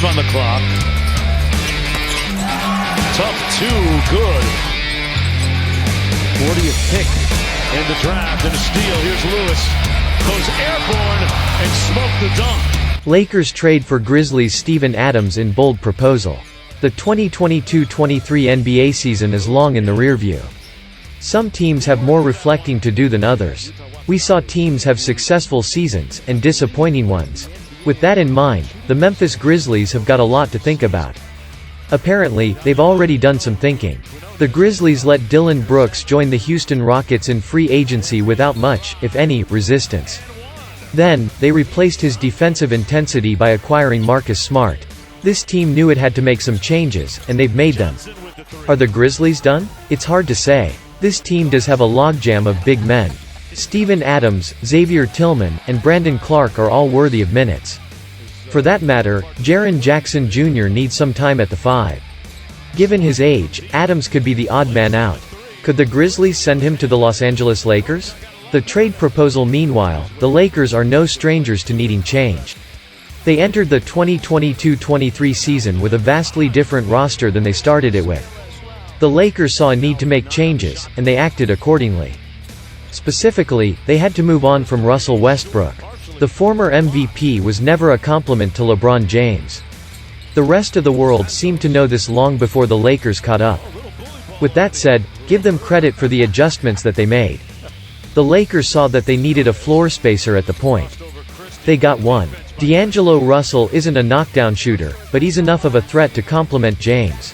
on the clock. Tough two, good. 40th pick in the draft and a steal. Here's Lewis. Goes airborne and smoked the dunk. Lakers trade for Grizzlies Steven Adams in bold proposal. The 2022-23 NBA season is long in the rearview. Some teams have more reflecting to do than others. We saw teams have successful seasons and disappointing ones. With that in mind, the Memphis Grizzlies have got a lot to think about. Apparently, they've already done some thinking. The Grizzlies let Dillon Brooks join the Houston Rockets in free agency without much, if any, resistance. Then, they replaced his defensive intensity by acquiring Marcus Smart. This team knew it had to make some changes, and they've made them. Are the Grizzlies done? It's hard to say. This team does have a logjam of big men. Steven Adams, Xavier Tillman, and Brandon Clark are all worthy of minutes. For that matter, Jaren Jackson Jr. needs some time at the 5. Given his age, Adams could be the odd man out. Could the Grizzlies send him to the Los Angeles Lakers? The trade proposal meanwhile, the Lakers are no strangers to needing change. They entered the 2022-23 season with a vastly different roster than they started it with. The Lakers saw a need to make changes, and they acted accordingly. Specifically, they had to move on from Russell Westbrook. The former MVP was never a compliment to LeBron James. The rest of the world seemed to know this long before the Lakers caught up. With that said, give them credit for the adjustments that they made. The Lakers saw that they needed a floor spacer at the point. They got one. D'Angelo Russell isn't a knockdown shooter, but he's enough of a threat to complement James.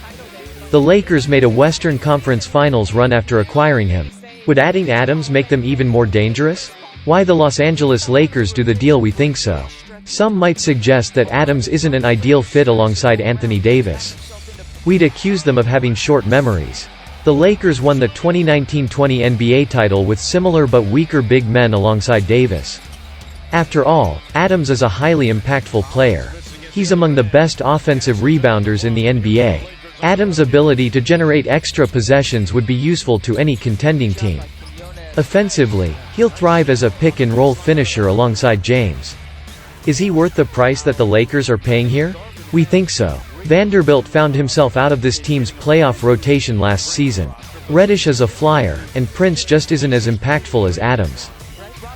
The Lakers made a Western Conference Finals run after acquiring him. Would adding Adams make them even more dangerous? Why the Los Angeles Lakers do the deal? We think so. Some might suggest that Adams isn't an ideal fit alongside Anthony Davis. We'd accuse them of having short memories. The Lakers won the 2019-20 NBA title with similar but weaker big men alongside Davis. After all, Adams is a highly impactful player. He's among the best offensive rebounders in the NBA. Adams' ability to generate extra possessions would be useful to any contending team. Offensively, he'll thrive as a pick-and-roll finisher alongside James. Is he worth the price that the Lakers are paying here? We think so. Vanderbilt found himself out of this team's playoff rotation last season. Reddish is a flyer, and Prince just isn't as impactful as Adams.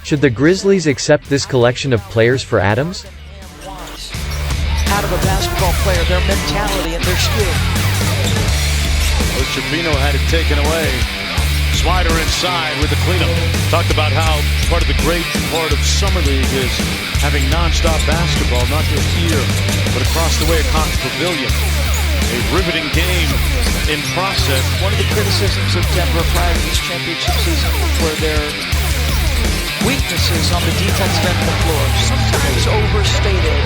Should the Grizzlies accept this collection of players for Adams? Out of a basketball player, their mentality and their skill. Ochipino had it taken away. Slider inside with the cleanup. Talked about how part of the great part of Summer League is having non-stop basketball, not just here, but across the way at Cox Pavilion. A riveting game in process. One of the criticisms of Denver prior to this championship season were their weaknesses on the defensive end of the floor, sometimes overstated.